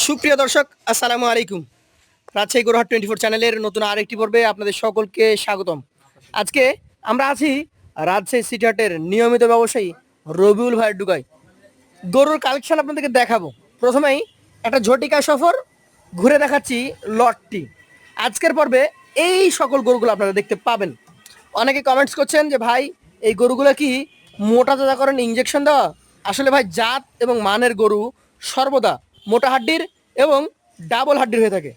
সুপ্রিয় দর্শক, আসসালামু আলাইকুম। রাজশাহী গরুহাট 24 চ্যানেলের নতুন আরেকটি পর্বে আপনাদের সকলকে স্বাগতম। আজকে আমরা আছি রাজশাহী সিটি হাটের নিয়মিত ব্যবসায়ী রবিউল ভাইয়ের ডুগায়। গরুর কালেকশন আপনাদেরকে দেখাবো। প্রথমেই একটা ঝটিকা সফর ঘুরে দেখাচ্ছি লটটি। আজকের পর্বে এই সকল গরুগুলো আপনারা দেখতে পাবেন। অনেকে কমেন্টস করছেন যে ভাই এই গরুগুলো কি মোটা তাজাকরণ ইঞ্জেকশন দেওয়া? আসলে ভাই জাত এবং মানের গরু সর্বদা মোটা হাড্ডির এবং ডাবল হাড্ডির হয়ে থাকে।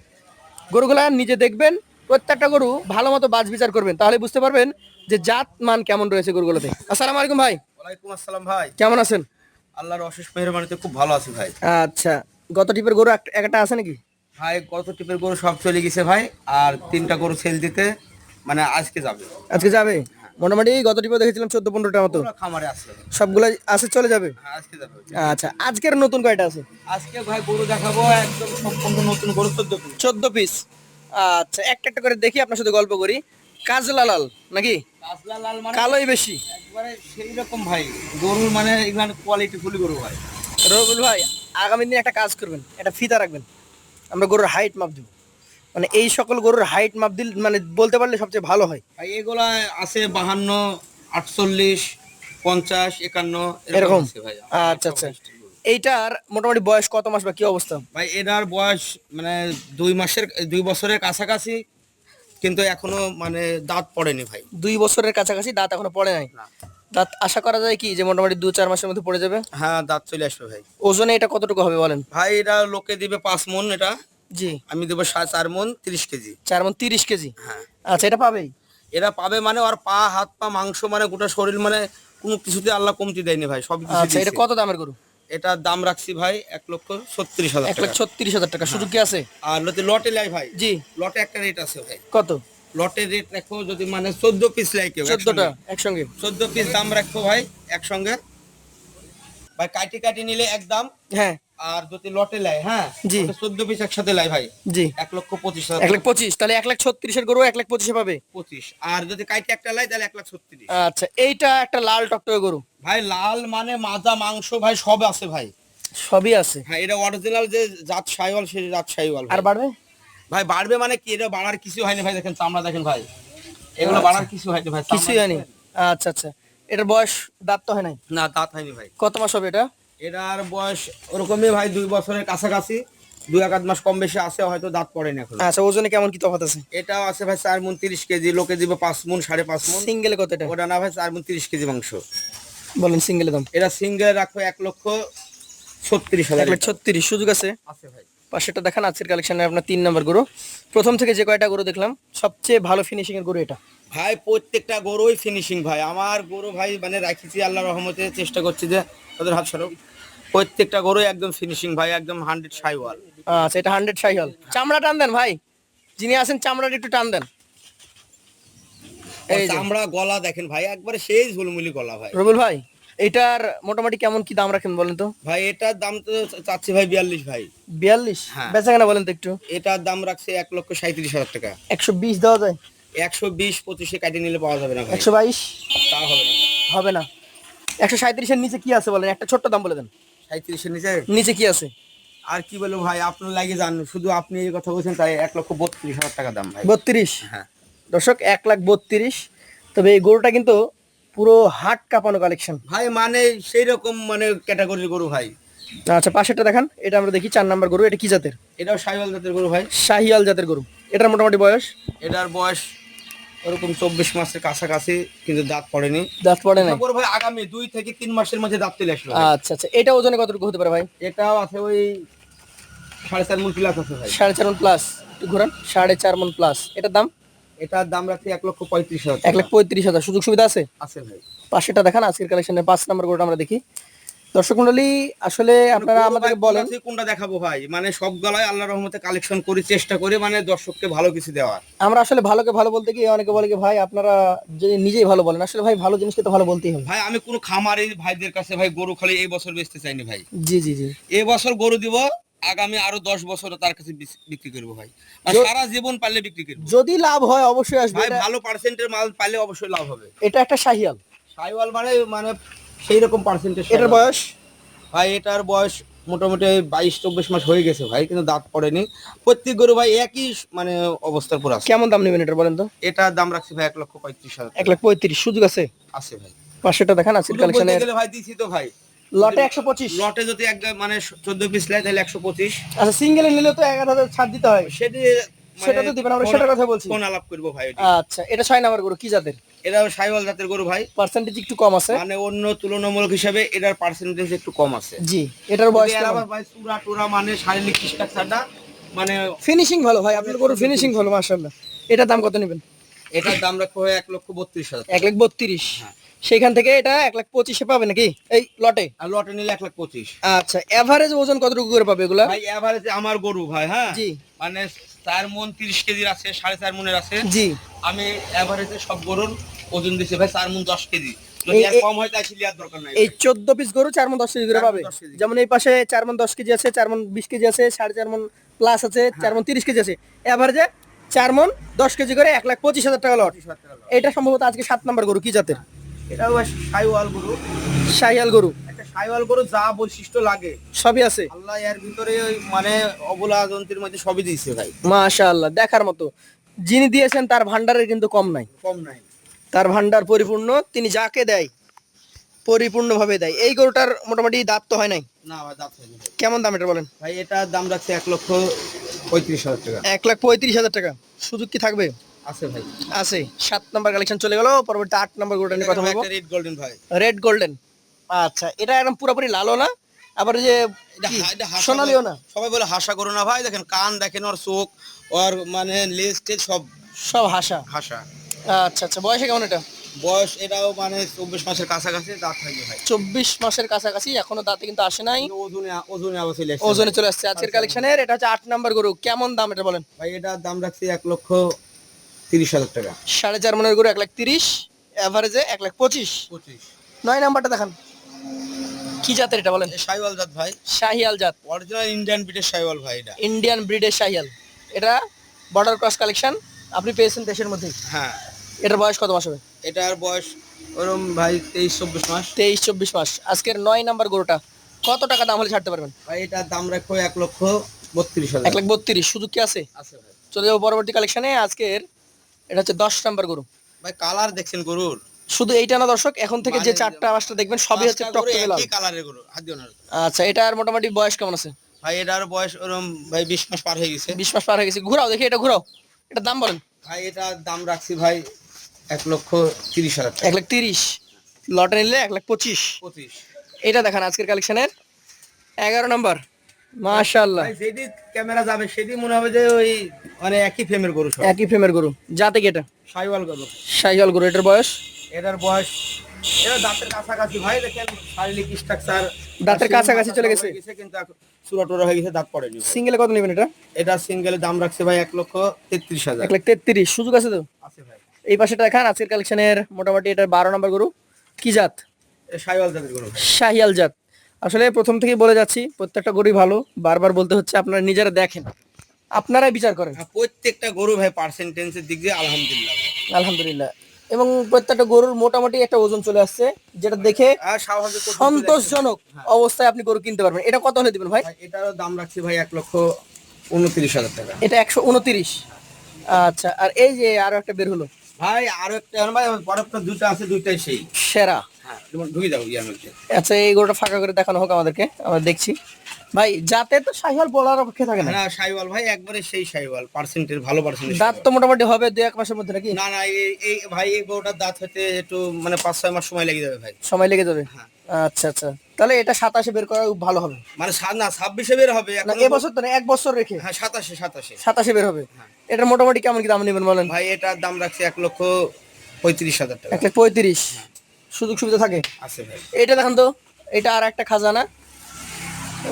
গরুগুলা নিজে দেখবেন, প্রত্যেকটা গরু ভালো মতো বাছ বিচার করবেন, তাহলে বুঝতে পারবেন যে জাত মান কেমন রয়েছে গরুগুলোতে। আসসালামু আলাইকুম ভাই। ওয়ালাইকুম আসসালাম ভাই। কেমন আছেন? আল্লাহর অশেষ মেহেরবানিতে খুব ভালো আছি ভাই। আচ্ছা, গত টিপের গরু একটা আছে নাকি? ভাই গত টিপের গরু সব চলে গেছে ভাই, আর 3টা গরু সেল দিতে মানে আজকে যাবে। আজকে যাবে? মোটামুটি গত টিপে দেখেছিলাম 14-15টা মতো। পুরো খামারে আছে, সবগুলো আছে, চলে যাবে। হ্যাঁ আজকে যাবে। আচ্ছা, আজকের নতুন কয়টা আছে? আজকে ভাই গরু দেখাবো একদম সম্পূর্ণ নতুন গরু 14 পিস। 14 পিস। আচ্ছা, একটা একটা করে দেখি, আপনার সাথে গল্প করি। কাজলা লাল নাকি কাজলা লাল মানে কালোই বেশি? একবারে সেই রকম ভাই গরুর, মানে এগুলো কোয়ালিটি ফুল গরু ভাই। রবিউল ভাই, আগামী দিনে একটা কাজ করবেন, একটা ফিতা রাখবেন, আমরা গরুর হাইট মাপ দিব। মানে এই সকল গরুর হাইট মাপ দিল মানে বলতে পারলে সবচেয়ে ভালো হয়। ভাই এগুলা আছে 52, 48, 50, 51 এরকম? আছে ভাই। আচ্ছা আচ্ছা, এইটার মোটামুটি বয়স কত মাস বা কি অবস্থা? ভাই এটার বয়স মানে 2 বছরের কাছাকাছি, কিন্তু এখনো মানে দাঁত পড়েনি ভাই। 2 বছরের কাছাকাছি, দাঁত এখনো পড়ে নাই। না। দাঁত আশা করা যায় কি যে মোটামুটি 2-4 মাসের মধ্যে পড়ে যাবে? হ্যাঁ দাঁত চলে আসবে ভাই। ওজনে এটা কতটুকু হবে বলেন? ভাই এটা লোকে দিবে 5 মন, এটা জি, আমি দেবো 4 মন 30 কেজি। 4 মণ 30 কেজি। হ্যাঁ আচ্ছা, এটা পাবেই? এরা পাবে, মানে ওর পা হাত পা মাংস মানে গোটা শরীর, মানে কোনো কিছুতে আল্লাহ কমতি দেয়নি ভাই, সব কিছু আচ্ছা, এটা দিয়েছে। কত দামের গরু? এটার দাম রাখছি ভাই 1,36,000 টাকা। 1,36,000 টাকা। সুযোগ কি আছে? আর লটে লাই ভাই, জি। লটে একটা রেট আছে ভাই। কত? লটের রেট রাখো যদি মানে 14 পিস লাই কেউ 14টা একসঙ্গে? 14 পিস দাম রাখবো ভাই একসঙ্গে। ভাই কাটি কাটি নিলে একদম। হ্যাঁ। আর যদি লটে লাই, হ্যাঁ জি। 14 পিস একসাথে লাই ভাই, জি। 1,25,000। 1,25,000, তাহলে 1,36,000 এর গরু 1,25,000 পাবে। 25, আর যদি কাটি একটা লাই তাহলে 1,36,000। আচ্ছা, এইটা একটা লাল টকটকে গরু। ভাই লাল মানে মাজা মাংস ভাই সব আছে ভাই। সবই আছে। হ্যাঁ এটা অরিজিনাল যে জাত শাইওয়াল, সেই জাত শাইওয়াল। আর বাড়বে? ভাই বাড়বে মানে কি, এটা বাড়ার কিছু হয়নি ভাই, দেখেন চামড়া দেখেন ভাই, এগুলো বাড়ার কিছু হয়নি ভাই, কিছুই হয়নি। আচ্ছা আচ্ছা, এটার বয়স দাঁত তো হয় নাই? না দাঁত হয়নি ভাই। কত মাস হবে এটা? এটার বয়স ওরকমই ভাই 2 বছরের কাছাকাছি, 2-1 মাস কম বেশি আছে, হয়তো দাঁত পড়েনি এখন। আচ্ছা, ওজনে কেমন কি তফাৎ আছে? এটাও আছে ভাই 4 মণ 30 কেজি, লোকে দিব 5 মণ 5.5 মণ। সিঙ্গেলে কত এটা? ওটা না ভাই 4 মণ 30 কেজি মাংস। বলেন সিঙ্গেলের দাম। এটা সিঙ্গেল রাখো 1,36,000। 1,36,000 সুযোগ আছে? আছে ভাই। পাশেরটা দেখান। আজকের কালেকশনে আপনার 3 নম্বর গরু। প্রথম থেকে যে কয়টা গরু দেখলাম সবচেয়ে ভালো ফিনিশিং এর গরু এটা। ভাই প্রত্যেকটা গরুই ফিনিশিং ভাই, আমার গরু ভাই মানে রাখিছি আল্লাহর রহমতে, চেষ্টা করছি যে ওদের হাত সরব, প্রত্যেকটা গরুই একদম ফিনিশিং ভাই, একদম 100 শাইওয়াল। আচ্ছা, এটা 100 শাহিওয়াল। চামড়া টান দেন ভাই, যিনি আছেন চামড়াটা একটু টান দেন। এই যে চামড়া গলা দেখেন ভাই, একবারে সেই ঝুলমুলি গলা ভাই। রবিউল ভাই, এইটার মোটামুটি কেমন কি দাম রাখেন বলেন তো? ভাই এটার দাম তো চাচ্ছি ভাই 42 ভাই। 42? হ্যাঁ। বেচা কেনা বলেন তো একটু। এটার দাম রাখছে 1,37,000 টাকা। 120 দেওয়া যায়? 120-25 কাটি নিলে পাওয়া যাবে না ভাই। 122? তা হবে না ভাই। হবে না। 137 এর নিচে কি আছে বলেন, একটা ছোট্ট দাম বলে দেন। 37-এর নিচে নিচে কি আছে? আর কি বলবো ভাই, আপনার লাগে যান, শুধু আপনি এই কথা বলছেন তাই 1,32,000 টাকা দাম ভাই। 32? হ্যাঁ দর্শক, 1,32,000। তবে এই গরুটা কিন্তু পুরো হাট কাঁপানো কালেকশন ভাই, মানে সেই রকম মানে ক্যাটাগরির গরু ভাই। আচ্ছা, পাশেরটা দেখান। এটা আমরা দেখি 4 নাম্বার গরু। এটা কি জাতের? এটাও শাহিওয়াল জাতের গরু ভাই। শাহিয়াল জাতের গরু। এটার মোটামুটি বয়স? এটার বয়স ওরকম 24 মাসের কাছাকাছি, কিন্তু দাঁত পড়েনি। দাঁত পড়ে নাই? গরু ভাই আগামী 2 থেকে 3 মাসের মধ্যে দাঁত চলে আসবে। আচ্ছা আচ্ছা, এটা ওজনে কতটুকু হতে পারে ভাই? এটাও আছে ওই 4.5 মণ প্লাস আছে ভাই। 4.5 মণ প্লাস? একটু ঘুরান। 4.5 মণ প্লাস। এটার দাম? এটার দাম রাখছি 1,35,000। 1,35,000। সুযোগ সুবিধা আছে? আছে ভাই। পাশেরটা দেখান। আজকের কালেকশনে 5 নাম্বার গরুটা আমরা দেখি। দর্শক মণ্ডলী, আসলে আপনারা আমাদেরকে বলেন কোনটা দেখাবো ভাই, মানে সব গলায় আল্লাহর রহমতে কালেকশন করি, চেষ্টা করি মানে দর্শককে ভালো কিছু দেওয়ার। আমরা আসলে ভালোকে ভালো বলতে গিয়ে অনেকে বলে কি ভাই আপনারা যদি নিজেই ভালো বলেন, আসলে ভাই ভালো জিনিসকে তো ভালো বলতেই হবে। ভাই আমি কোনো খামারি ভাইদের কাছে ভাই গরু খালি এই বছর বেচতে চাইনি ভাই। জি জি জি। এই বছর গরু দিব, আগামী আরো 10 বছর তার কাছে বিক্রি করবো ভাই, আর সারা জীবন পারলে বিক্রি করবো। যদি লাভ হয় অবশ্যই আসবে। ভাই ভালো পার্সেন্টের মাল পাইলে অবশ্যই লাভ হবে। এটা একটা শাহিয়াল। শাইওয়াল মানে মানে সেই রকম পার্সেন্টেজ। এটার বয়স? ভাই এটার বয়স মোটামুটি 22-24 মাস হয়ে গেছে ভাই, কিন্তু দাঁত পড়েনি। প্রত্যেক গরু ভাই একই মানে অবস্থার পর আছে। কেমন দাম নেবেন এটা বলেন তো? এটার দাম রাখছি ভাই 1,35,000 টাকা। 1,35,000 সুযোগ আছে? আছে ভাই। পাঁচশোটা দেখান আজকের শুধু বলতে কালেকশনের গেলে ভাই দিছি তো ভাই, লটে 125। লটে যদি এক মানে 14 পিস নেয় তাহলে 125। আচ্ছা সিঙ্গেলে নিলে তো 1,000 ছাড় দিতে হয়, সেটি সেটা তো দিবেন, আমরা সেটার কথা বলছি। কোন আলাপ করবো ভাই? আচ্ছা এটা 6 নাম্বার গরু, কি জাতের? এটাও সাইওয়াল জাতের গরু ভাই, পার্সেন্টেজ একটু কম আছে, মানে অন্য তুলনামূলক হিসাবে এটার পার্সেন্টেজ একটু কম আছে। জি। এটার বয়স এর কেমন? আবার ভাই চূড়া টুরা মানে শারীরিক স্ট্রাকচারটা মানে ফিনিশিং ভালো ভাই, আপনার গরু ফিনিশিং ভালো মাশাআল্লাহ। এটার দাম কত নেবেন? এটার দাম রাখবো 1,32,000 টাকা। 1,32,000। হ্যাঁ। সেখান থেকে এটা 1,25,000 পাবে নাকি এই লটে? আর লটে নিলে 1,25,000। আচ্ছা এভারেজ ওজন কতটুকু করে পাবে এগুলা? ভাই এভারেজে আমার গরু ভাই, হ্যাঁ জি মানে 4 মণ 30 কেজির আছে, 4.5 মণের আছে। জি। আমি এভারেজে সব গরুর ওজন দিছি ভাই 4 মণ 10 কেজি। যদি আর কম হয় তাই লিয়ার দরকার নাই। এই 14 পিস গরু 4 মণ 10 কেজি করে 4 মণ পাবে। 10 কেজি। যেমন এই পাশে 4 মণ 10 কেজি আছে, 4 মণ 20 কেজি আছে, 4.5 মণ প্লাস আছে, 4 মণ 30 কেজি আছে। এভারেজে 4 মণ 10 কেজি করে 1,25,000 টাকা লট। 25,000 টাকা লট। এটা সম্ভবত আজকে 7 নাম্বার গরু, কি জাতের? এটাও ভাই সাইওয়াল গরু। শাহিয়াল গরু। একটা সাইওয়াল গরু যা বৈশিষ্ট্য লাগে সবই আছে আল্লাহ এর ভিতরে ওই মানে অবলা যন্ত্রের মধ্যে সবই দিয়েছে ভাই। মাশাআল্লাহ, দেখার মতো। যিনি দিয়েছেন তার ভান্ডারের কিন্তু কম নাই, কম নাই। তার ভান্ডার পরিপূর্ণ, তিনি যাকে দেয় পরিপূর্ণভাবে দেয়। এই গরুটার মোটামুটি দাঁত তো হয় নাই। না ভাই দাঁত হয়নি ভাই। কেমন দাম এটা বলেন? ভাই এটার দাম রাখছে 1,35,000 টাকা। 1,35,000 টাকা। সুযোগ কি থাকবে? আছে ভাই। আছে। 7 নাম্বার কালেকশন চলে গেল, পরবর্তী 8 নাম্বার গরুটা নিয়ে কথা বলবো। একটা রেড গোল্ডেন ভাই। Red golden. আচ্ছা এটা একদম পুরোপুরি লালও না, আবার ওই যে এটা কি, এটা হাসা সোনালিও না, সবাই বলে হাসা করো না ভাই, দেখেন কান দেখেন, ওর চোখ, ওর মানে লেজ টেজ সব সব হাসা। হাসা। আচ্ছা আচ্ছা, বয়সে কেমন এটা? বয়স এটাও মানে 24 মাসের কাছাকাছি দাঁত থাকবে ভাই। 24 মাসের কাছাকাছি, এখনো দাঁতে কিন্তু আসে নাই, কিন্তু ওজনে আবার চলে আসছে ওজনে ভাই। চলে আসছে। আজকের কালেকশনের এটা হচ্ছে 8 নাম্বার গরু। কেমন দাম এটা বলেন? ভাই এটার দাম রাখছি 1,30,000 টাকা। 4.5 মনের গরু 1,30,000, এভারেজে 1,25,000। 25। 9 নাম্বারটা দেখান, কি জাতের এটা বলেন? সাইওয়াল জাত ভাই, শাহিয়াল জাত, অরিজিনাল ইন্ডিয়ান ব্রিটিশ সাইওয়াল ভাই এটা। ইন্ডিয়ান ব্রিডের শাহিয়াল। এটা বর্ডার ক্রস কালেকশন, আপনি পেয়েছেন দেশের মধ্যেই। হ্যাঁ। এটার বয়স কত মাস হবে? এটার বয়স ওরম ভাই 23-24 মাস। 23-24 মাস। আজকের 9 নাম্বার গরুটা কত টাকা দাম হলে ছাড়তে পারবেন? ভাই এটার দাম রাখবো 1,32,000। 1,32,000। সুযোগ কি আছে? আছে ভাই। চলে যাবো পরবর্তী কালেকশনে। আজকের এটা হচ্ছে 10 নাম্বার গরু। ভাই কালার দেখছেন গরুর? শুধু এইটা না দর্শক, এখন থেকে যে মানে 4টা 5টা দেখবেন সবই হচ্ছে পাঁচটা গরু টকটকে লাল। একই কালারের গরু, হাত দিও না। আচ্ছা এটার মোটামুটি বয়স কেমন আছে? ভাই এটার বয়স ওরম ভাই 20 মাস পার হয়ে গেছে। 20 মাস পার হয়ে গেছে। ঘুরাও দেখি, এটা ঘুরাও, এটার দাম বলেন। ভাই এটার দাম রাখছি ভাই 1,30,000 টাকা। 1,30,000। লটে নিলে 1,25,000। 25। এটা দেখান আজকের কালেকশনের 11 নাম্বার। মাশাআল্লাহ, ভাই যেদি ক্যামেরা যাবে সেদি মনে হবে যে ওই মানে একই ফ্রেমের গরু সব। একই ফ্রেমের গরু। জাতে কি এটা? সাইওয়াল গরু। শাহিয়াল গরু। এটার বয়স? এটার বয়স এটা দাঁতের কাছাকাছি ভাই, দেখেন শারীরিক স্ট্রাকচার দাঁতের কাছাকাছি চলে গেছে, কিন্তু চূড়া টুরা হয়ে গেছে, দাঁত পড়েনি। সিঙ্গেলে কত নেবেন এটা? এটা সিঙ্গেলের দাম রাখছে ভাই 1,33,000। 1,33,000। সুযোগ আছে তো? আছে ভাই। এই পাশেটা দেখান আজকের কালেকশনের মোটামুটি এটার 12 নম্বর গরু। কি জাত? এটা সাইওয়াল জাতের গরু। শাহিয়াল জাত। আসলে প্রথম থেকেই বলে যাচ্ছি প্রত্যেকটা গরুই ভালো, বারবার বলতে হচ্ছে, আপনারা নিজেরা দেখেন, আপনারাই বিচার করেন। প্রত্যেকটা গরু ভাই পার্সেন্টেজের দিক দিয়ে আলহামদুলিল্লাহ ভাই। আলহামদুলিল্লাহ। এবং প্রত্যেকটা গরুর মোটামুটি একটা ওজন চলে আসছে, যেটা দেখে আর স্বাভাবিক সন্তোষজনক অবস্থায় আপনি গরু কিনতে পারবেন। এটা কত হলে দিবেন ভাই? ভাই এটারও দাম রাখছি ভাই 1,29,000 টাকা। এটা 129। আচ্ছা, আর এই যে আরো একটা বের হলো ভাই আরো একটা ভাই পরেরটা দুটো আছে, দুইটাই সেই সেরা। হ্যাঁ তুমি ঢুকে যাও ইয়ার মধ্যে। আচ্ছা এই গরুটা ফাঁকা করে দেখানো হোক আমাদেরকে, আমরা দেখছি। ভাই জাতে তো শাহিওয়াল বলার অপেক্ষা থাকে না। না সাইওয়াল ভাই একবারে সেই সাইওয়াল, পার্সেন্টেজ ভালো পার্সেন্টেজ। দাঁত তো মোটামুটি হবে 2-1 মাসের মধ্যে নাকি? না না এই ভাই এই গরুটার দাঁত হতে একটু মানে 5-6 মাস সময় লেগে যাবে ভাই। সময় লেগে যাবে। হ্যাঁ। আচ্ছা আচ্ছা, তাহলে এটা 27-এ বের করা ভালো হবে। মানে না 26-এ বের হবে না এখন। এবছর তো না, 1 বছর রেখে। হ্যাঁ 27-এ 27-এ বের হবে। হ্যাঁ। এটার মোটামুটি কেমন কি দাম নেবেন বলেন? ভাই এটার দাম রাখছি 1,35,000 টাকা। 1,35,000। সুযোগ সুবিধা থাকে? আছে ভাই। এটা দেখেন তো, এটা আর একটা খাজানা।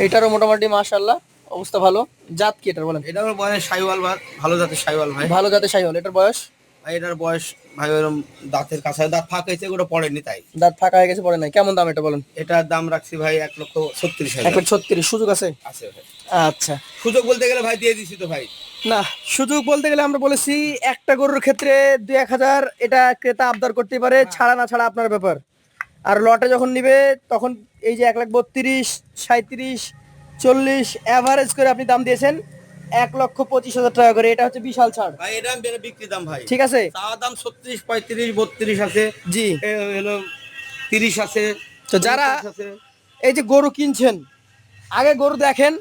এটারও মোটামুটি মাশাআল্লাহ অবস্থা ভালো। জাত কি এটার বলেন? এটার বয়স সাইওয়াল ভাই, ভালো জাতের সাইওয়াল ভাই। ভালো জাতের শাহিওয়াল। এটার বয়স? ভাই এটার বয়স ভাই ওরকম দাঁতের কাছে দাঁত ফাঁকা হয়েছে, ওটা পড়েনি তাই। দাঁত ফাঁকা হয়ে গেছে, পড়ে নাই। কেমন দাম এটা বলেন? এটার দাম রাখছি ভাই 1,36,000। 1,36,000। সুযোগ আছে? আছে ভাই। আচ্ছা। সুযোগ বলতে গেলে ভাই দিয়ে দিছি তো ভাই। না, সুযোগ বলতে গেলে আমরা বলেছি একটা গরুর ক্ষেত্রে 2-1,000 এটা ক্রেতা আবদার করতে পারে, ছাড়া না ছাড়া আপনার ব্যাপার। আর লটে যখন নিবে তখন এই যে 1,32,000, 37, 40 এভারেজ করে আপনি দাম দিয়েছেন 1,25,000 টাকা করে, এটা হচ্ছে বিশাল ছাড়। ভাই এটা বিক্রি দাম ভাই, ঠিক আছে, চাওয়া দাম 36, 35, 32 আছে, জি। এ হলো 30 আছে, তো যারা 49 আছে। এই যে গরু কিনছেন, আগে গরু দেখেন,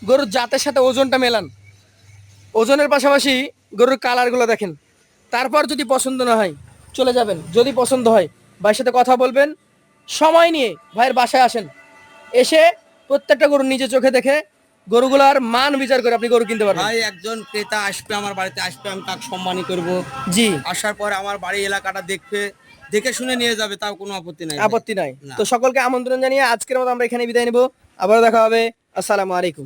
গরুর জাতের সাথে ওজনটা মেলান, ওজনের পাশাপাশি গরুর কালারগুলো দেখেন, তারপর যদি পছন্দ না হয় চলে যাবেন, যদি পছন্দ হয় ভাইয়ের সাথে কথা বলবেন, সময় নিয়ে ভাইয়ের বাসায় আসেন, এসে প্রত্যেকটা গরু নিজে চোখে দেখে গরুগুলার মান বিচার করে আপনি গরু কিনতে পারবেন। ভাই একজন ক্রেতা আসবে আমার বাড়িতে, আসবে, আমি তাকে সম্মানই করব। জি, আসার পরে আমার বাড়ি এলাকাটা দেখবে, দেখে শুনে নিয়ে যাবে, তাও কোনো আপত্তি নাই ভাই। আপত্তি নাই। না। তো সকলকে আমন্ত্রণ জানিয়ে আজকের মতো আমরা এখানে বিদায় নেব, আবার দেখা হবে। আসসালামু আলাইকুম।